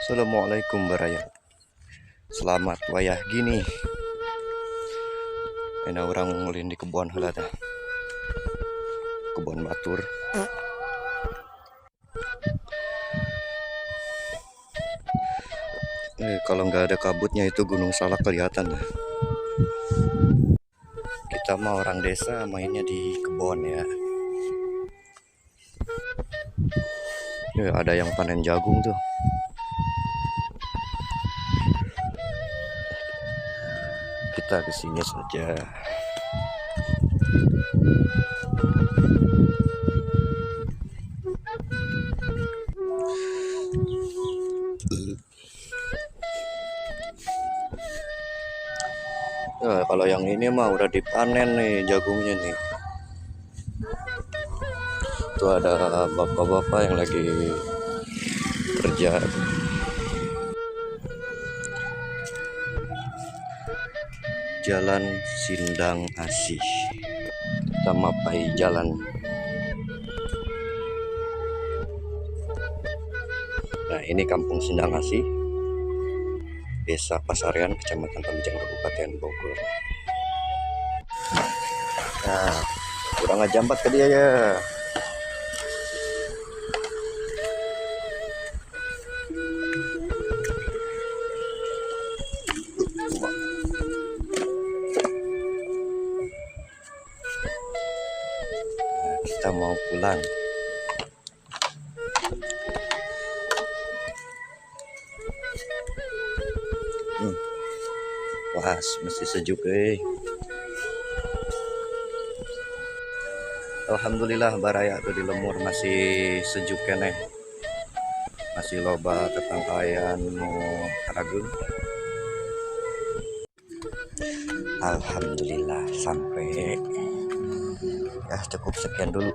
Assalamualaikum baraya. Selamat wayah gini. Enak orang ngulin di kebun heula teh. Kebun batur. Kalau nggak ada kabutnya itu Gunung Salak kelihatan. Kita mah orang desa mainnya di kebun ya. Ada yang panen jagung tuh. Kita kesini saja. Nah, kalau yang ini mah udah dipanen nih jagungnya nih. Itu ada bapak-bapak yang lagi kerja. Jalan Sindang Asih. Kita mapai jalan. Nah, ini Kampung Sindang Asih. Desa Pasarian, Kecamatan Tambijang, Kabupaten Bogor. Nah, kurang ngejampat ke dia ya. Nah, kita mau pulang. Wah, masih sejuk Alhamdulillah baraya tuh di lemur masih sejuk keneh. Masih loba tetangkayan nu Karagung. Alhamdulillah sampai. Ya cukup sekian dulu.